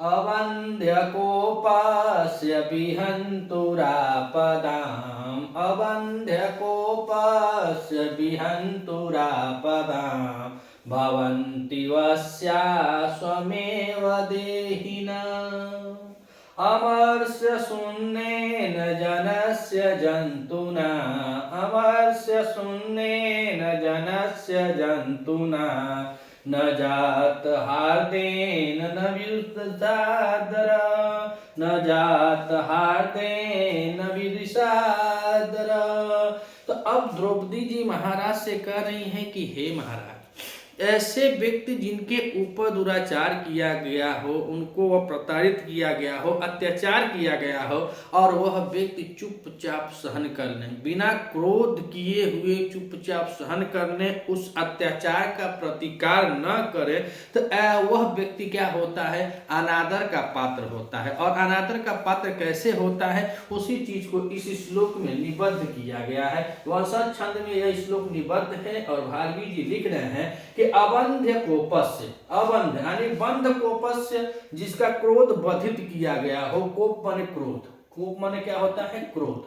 अवन्ध्यकोपस्य विहन्तुरापदाम् अवन्ध्यकोपस्य विहन्तुरापदाम् भवन्ति वश्या स्वमेव देहिना अमर्ष्य शून्येन जनस्य जन्तुना अमर्ष्य शून्येन जनस्य जन्तुना न जात हार्देन न विदुषादर न जात हार्देन विदुषादर। तो अब द्रौपदी जी महाराज से कह रही हैं कि हे महाराज, ऐसे व्यक्ति जिनके ऊपर दुराचार किया गया हो, उनको वह प्रताड़ित किया गया हो, अत्याचार किया गया हो, और वह व्यक्ति चुपचाप सहन कर ले, बिना क्रोध किए हुए चुपचाप सहन करने उस अत्याचार का प्रतिकार न करे, तो वह व्यक्ति क्या होता है? अनादर का पात्र होता है। और अनादर का पात्र कैसे होता है, उसी चीज को इस श्लोक में निबद्ध किया गया है। वंशज छंद में यह श्लोक निबद्ध है और भारवी जी लिख रहे हैं कि अवंध्य कोपस्य, अवंध्य यानी बंध कोपस्य, जिसका क्रोध बधित किया गया हो। कोप माने क्रोध, कोप माने क्या होता है? क्रोध,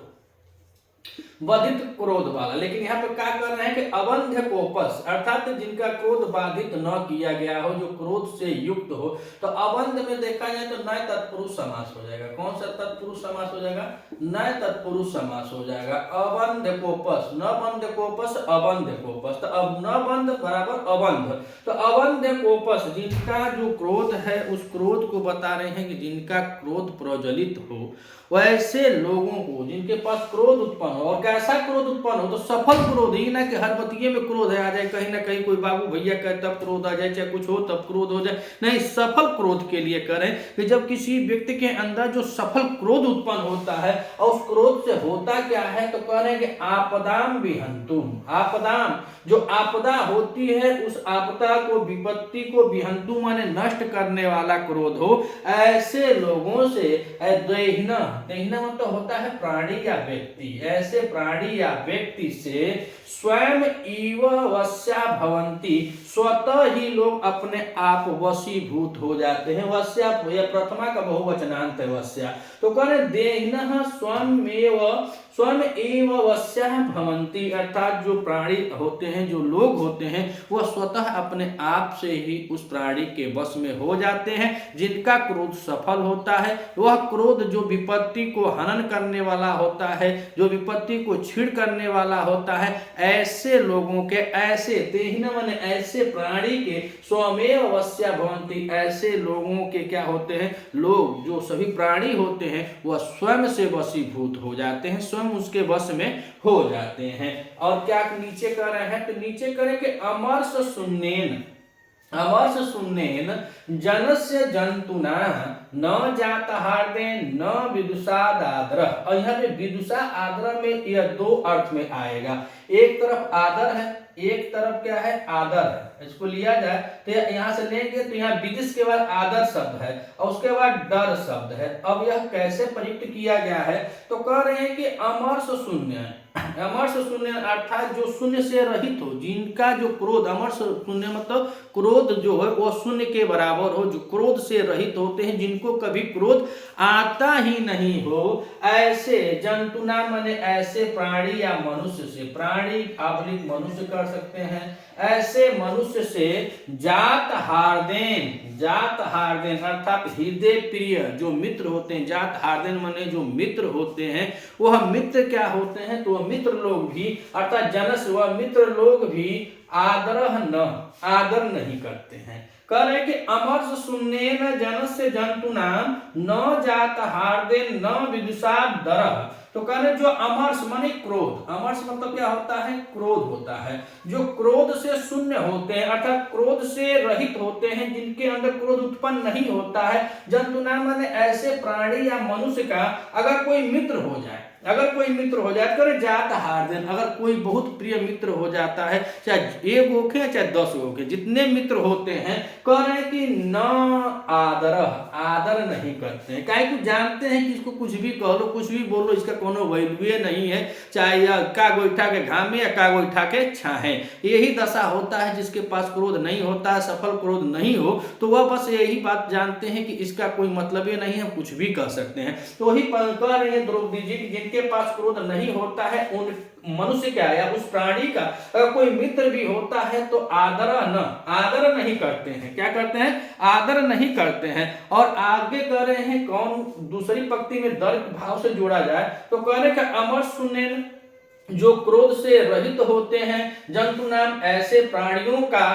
बाधित क्रोध वाला। लेकिन यहाँ पे क्या कर रहे हैं कि अवंध्य कोपस, अर्थात जिनका क्रोध बाधित न किया गया हो, जो क्रोध से युक्त हो। तो अवंध में देखा जाए तो नए तत्पुरुष समास हो जाएगा। कौन सा तत्पुरुष समास हो जाएगा? नए तत्पुरुष समास हो जाएगा। अवंध्य कोपस, न बंध कोपस, अवंध्य कोपस। तो अब न बंध बराबर अवंध। तो अवंध्य कोपस, जिनका जो क्रोध है उस क्रोध को बता रहे हैं कि जिनका क्रोध प्रज्वलित हो, वैसे लोगों को जिनके पास क्रोध उत्पन्न हो। और कैसा क्रोध उत्पन्न हो? तो सफल क्रोध, ही ना कि हर बतिये में क्रोध आ जाए, कहीं ना कहीं कोई बाबू भैया कहे तब क्रोध आ जाए, चाहे कुछ हो तब क्रोध हो जाए। नहीं, सफल क्रोध के लिए करें कि जब किसी व्यक्ति के अंदर जो सफल क्रोध उत्पन्न होता है, और उस क्रोध से होता क्या है, तो कह रहे हैं कि आपदाम विहंतुम। आपदाम, जो आपदा होती है, उस आपदा को, विपत्ति को, विहंतु माने नष्ट करने वाला क्रोध हो, ऐसे लोगों से देहिना, देहिना मतलब होता है प्राणी या व्यक्ति, ऐसे प्राणी या व्यक्ति से स्वयं इव वश्या भवंती, स्वतः ही लोग अपने आप वशीभूत हो जाते हैं। वश्या, यह प्रथमा का बहुवचनांत है वश्या। तो कह रहे देहिनः स्वयं एव वश्या भवंती, अर्थात जो प्राणी होते हैं, जो लोग होते हैं, वह स्वतः अपने आप से ही उस प्राणी के वश में हो जाते हैं। जिनका क्रोध सफल होता है, वह क्रोध जो विपत्ति को हनन करने वाला होता है, जो विपत्ति को छीड़ करने वाला होता है, ऐसे लोगों के, ऐसे देहिन माने ऐसे प्राणी के स्वमेव वश्या भवंती, ऐसे लोगों के क्या होते हैं? लोग, जो सभी प्राणी होते हैं, वह स्वयं से वशीभूत हो जाते हैं, स्वयं उसके वश में हो जाते हैं। और क्या नीचे कर रहे हैं? तो नीचे करें कि अमर्ष शून्येन, अमर्ष शून्येन जनस्य जंतुना न जात हार्देन न विदुषाद आदर। और यहाँ पे विदुषा आदर में यह दो अर्थ में आएगा। एक तरफ आदर है, एक तरफ क्या है? आदर है। इसको लिया जाए तो यहाँ से लेंगे तो यहाँ विदिश के बाद आदर शब्द है और उसके बाद डर शब्द है। अब यह कैसे प्रयुक्त किया गया है? तो कह रहे हैं कि अमर्ष शून्य, अमर्ष शून्य अर्थात जो शून्य से रहित हो, जिनका जो क्रोध, अमर्ष शून्य मतलब क्रोध जो है वो शून्य के बराबर हो, जो क्रोध से रहित होते हैं, जिनको कभी क्रोध आता ही नहीं हो, ऐसे जंतुना माने ऐसे प्राणी या मनुष्य से, प्राणी आबलिक मनुष्य कर सकते हैं, ऐसे मनुष्य से जात हार्देन, जात हार्देन अर्थात हृदय प्रिय जो मित्र होते हैं, जात हार्देन माने जो मित्र होते हैं, वह मित्र क्या होते हैं? तो वह मित्र लोग भी, अर्थात जनस, वह मित्र लोग भी आदर नहीं करते हैं। कह रहे कि अमर्ष शून्येन जनस्य जंतुनाम न जात हार्देन न विदुषाद दरः। तो कह रहे जो अमर्ष माने क्रोध, अमर्ष मतलब क्या होता है? क्रोध होता है। जो क्रोध से शून्य होते हैं, अर्थात क्रोध से रहित होते हैं, जिनके अंदर क्रोध उत्पन्न नहीं होता है। जंतुनाम माने ऐसे प्राणी या मनुष्य का अगर कोई मित्र हो जाए, अगर कोई मित्र हो जाए, करे जात हार्देन, अगर कोई बहुत प्रिय मित्र हो जाता है, चाहे एक होके चाहे 10 होके, जितने मित्र होते हैं, कह रहे हैं कि न आदर, आदर नहीं करते हैं, काहे को जानते हैं कि इसको कुछ भी कह लो, कुछ भी बोलो, इसका कोनो वैल्यू नहीं है, चाहे या का गोईठा के घाम में या का गोईठा के छाहे। यही दशा होता है जिसके पास क्रोध नहीं होता है, सफल क्रोध नहीं हो, तो वह बस यही बात जानते हैं कि इसका कोई मतलब ही नहीं है, कुछ भी कह सकते हैं। तो वही कह रहे हैं द्रौपदी जी कि जिनके पास क्रोध नहीं होता है उन मनुष्य क्या या उस प्राणी का अगर कोई मित्र भी होता है तो आदर नहीं करते हैं। क्या करते हैं? आदर नहीं करते हैं। और आगे कह रहे हैं कौन दूसरी पंक्ति में दर्द भाव से जोड़ा जाए तो कह रहे हैं अमर सुनेन जो क्रोध से रहित होते हैं जंतु नाम ऐसे प्राणियों का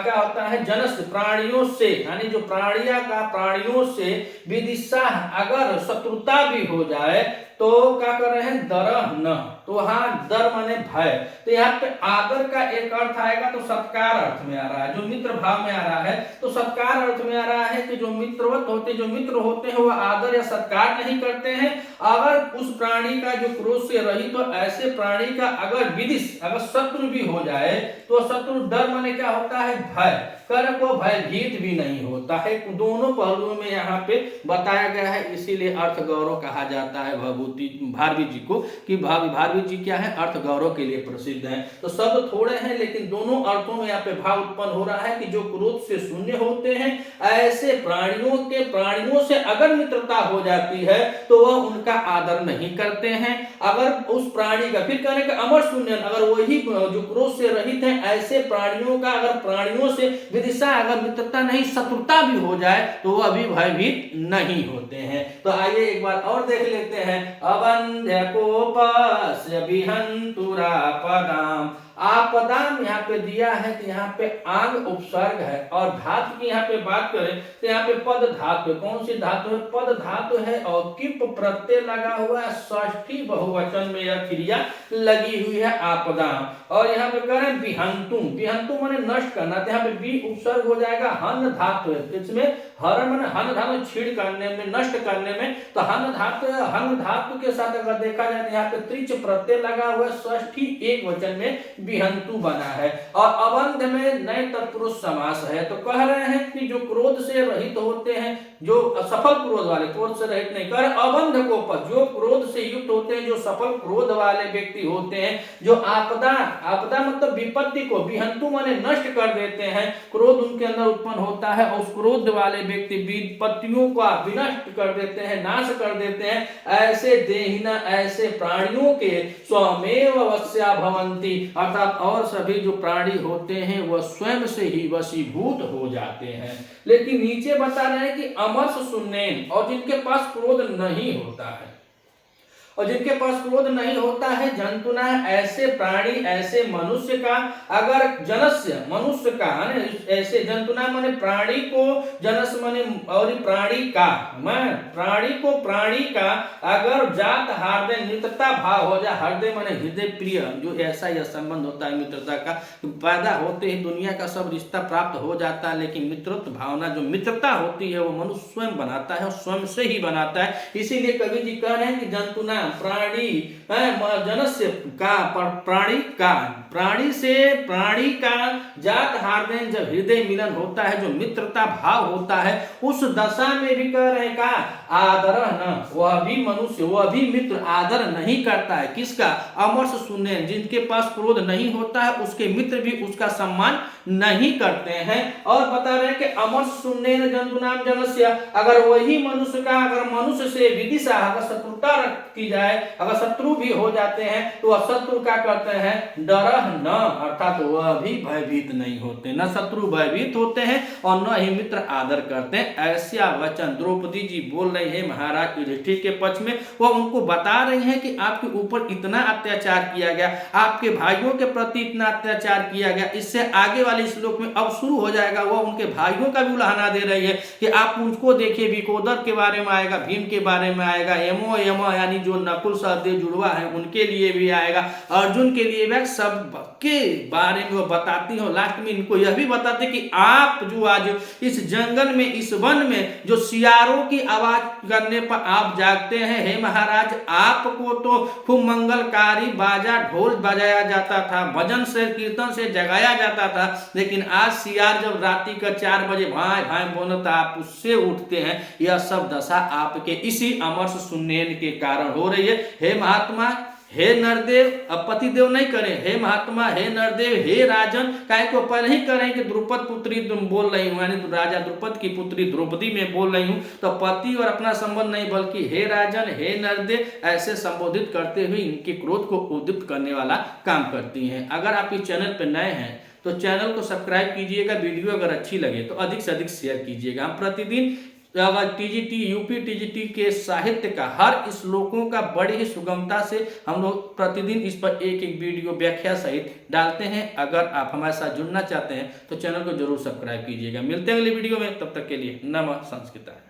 क्या होता है जनस प्राणियों से, यानी जो प्राणियों से विदिशा अगर शत्रुता भी हो जाए तो क्या कर रहे हैं दरह न, तो हाँ दर माने भय। तो यहाँ पे आदर का एक अर्थ आएगा तो सत्कार अर्थ में आ रहा है, जो मित्र भाव में आ रहा है तो सत्कार अर्थ में आ रहा है कि जो मित्रवत होते जो मित्र होते हैं वह आदर या सत्कार नहीं करते हैं। अगर उस प्राणी का जो क्रोध से रहित तो ऐसे प्राणी का अगर विदिश अगर शत्रु भी हो जाए तो शत्रु डर माने क्या होता है भय, कर को भयभीत भी नहीं होता है। दोनों पहलुओं में यहाँ पे बताया गया है, इसीलिए अर्थ गौरव कहा जाता है भारवी जी को कि भारवी जी क्या है अर्थ गौरव के लिए प्रसिद्ध है। तो शब्द थोड़े हैं लेकिन दोनों अर्थों में यहाँ पे भाव उत्पन्न हो रहा है कि जो क्रोध से शून्य होते हैं ऐसे प्राणियों से अगर मित्रता हो जाती है तो वह उनका आदर नहीं करते हैं। अगर उस प्राणी का फिर कहने का अमर शून्य अगर वही जो क्रोध से रहित है ऐसे प्राणियों का अगर प्राणियों से विदिशा अगर मित्रता नहीं शत्रुता भी हो जाए तो वह भी भयभीत नहीं होते हैं। तो आइए एक बार और देख लेते हैं अबंध्य कोपस्य विहंतुरापदाम। आपदाम यहाँ पे दिया है तो यहाँ पे आंग उपसर्ग है और धातु की यहाँ पे बात करें तो यहाँ पे पद धातु, कौन सी धातु है? पद धातु है और किप प्रत्यय लगा हुआ है, षष्ठी बहुवचन में यह क्रिया लगी हुई है आपदाम। और यहाँ पे कह रहे हैं विहंतु माने नष्ट करना, तो यहाँ पे बी उपसर्ग हो जाएगा, हन धातु है, इसमें हरण माने हन धातु छीड़ करने में नष्ट करने में, तो हन धातु के साथ अगर देखा जाए तो यहाँ पे त्रिच प्रत्यय लगा हुआ है, षष्ठी एक वचन में विहंतु बना है। और अबंध में नए तत्पुरुष समास है। तो कह रहे हैं कि जो क्रोध से रहित होते हैं, जो सफल क्रोध वाले, क्रोध से रहित नहीं कर अबंध को पर जो क्रोध से युक्त होते हैं, जो सफल क्रोध वाले व्यक्ति होते हैं, जो आपदा मतलब विपत्ति को विहंतु माने नष्ट कर देते हैं, क्रोध उनके अंदर उत्पन्न होता है और उस क्रोध वाले व्यक्ति विपत्तियों का विनष्ट कर देते हैं, नाश कर देते हैं, ऐसे देहिना ऐसे प्राणियों के स्वमेव वश्या भवंती, अर्थात और सभी जो प्राणी होते हैं वह स्वयं से ही वशीभूत हो जाते हैं। लेकिन नीचे बता रहे हैं कि अमर्ष सुन्नेन और जिनके पास क्रोध नहीं होता है, और जिनके पास क्रोध नहीं होता है जंतुना ऐसे प्राणी ऐसे मनुष्य का अगर जनस्य मनुष्य का ऐसे जंतुना माने प्राणी को जनस माने और प्राणी का प्राणी को प्राणी का अगर जात हृदय मित्रता भाव हो जाए, हृदय माने हृदय प्रिय, जो ऐसा यह संबंध होता है मित्रता का, पैदा होते ही दुनिया का सब रिश्ता प्राप्त हो जाता है, लेकिन मित्रत्व भावना जो मित्रता होती है वो मनुष्य स्वयं बनाता है और स्वयं से ही बनाता है। इसीलिए कवि जी कह रहे हैं कि जंतुना प्राणी जनस्य का प्राणी से प्राणी का जात हार्देन जब हृदय मिलन होता है, जो मित्रता भाव होता है, उस दशा में भी कह रहे का आदर न, वह भी मनुष्य वह भी मित्र आदर नहीं करता है। किसका? अमर्ष शून्य, जिनके पास क्रोध नहीं होता है उसके मित्र भी उसका सम्मान नहीं करते हैं। और बता रहे हैं कि अमर्ष शून्य जंतु नाम जनस्य, अगर वही मनुष्य का अगर मनुष्य से विदिशा अगर शत्रुता की जाए, अगर शत्रु भी हो जाते हैं तो वह शत्रु क्या करते हैं? डरह न, अर्थात वह भी भयभीत नहीं होते, न शत्रु भयभीत होते हैं और न ही मित्र आदर करते हैं। ऐसा वचन द्रौपदी जी बोल रही है महाराज युधिष्ठिर के पक्ष में। वह उनको बता रही है कि आपके ऊपर इतना अत्याचार किया गया, आपके भाइयों के प्रति इतना अत्याचार किया गया, इससे आगे वाले श्लोक में अब शुरू हो जाएगा। वह उनके भाइयों का भी उलाहना दे रही है कि आप उनको देखिए, विकोदर के बारे में आएगा, भीम के बारे में आएगा, यमो यानी जो नकुल सहदेव जुड़वा है उनके लिए भी आएगा, अर्जुन के लिए भी, सब के बारे में वो बताती हो। लास्ट में इनको यह भी बताते कि आप जो आज इस जंगल में, इस वन में जो सियारों की आवाज करने पर आप जागते हैं, हे महाराज आपको तो खूब मंगलकारी बाजा ढोल बजाया जाता था, भजन से कीर्तन से जगाया जाता था, लेकिन आज सियार जब रात्रि का 4 बजे भाई भाई बोलता आप उससे उठते हैं। यह सब दशा आपके इसी अमरस सुनैन के कारण हो रही है। हे महात्मा, हे नरदेव, अब पतिदेव नहीं करें, हे महात्मा, हे नरदेव, हे राजन, काहे को पहले ही करें कि द्रुपद पुत्री तुम बोल रही हूं, यानी राजा द्रुपद की पुत्री द्रौपदी में बोल रही हूं, तो पति और अपना संबंध नहीं बल्कि हे राजन, हे नरदेव ऐसे संबोधित करते हुए इनके क्रोध को उद्दीप्त करने वाला काम करती हैं। अगर आप इस चैनल पर नए हैं तो चैनल को सब्सक्राइब कीजिएगा, वीडियो अगर अच्छी लगे तो अधिक से अधिक शेयर कीजिएगा। हम प्रतिदिन टीजीटी, यूपी टीजीटी के साहित्य का हर श्लोकों का बड़ी ही सुगमता से हम लोग प्रतिदिन इस पर एक एक वीडियो व्याख्या सहित डालते हैं। अगर आप हमारे साथ जुड़ना चाहते हैं तो चैनल को जरूर सब्सक्राइब कीजिएगा। मिलते हैं अगले वीडियो में, तब तक के लिए नमः संस्कृता।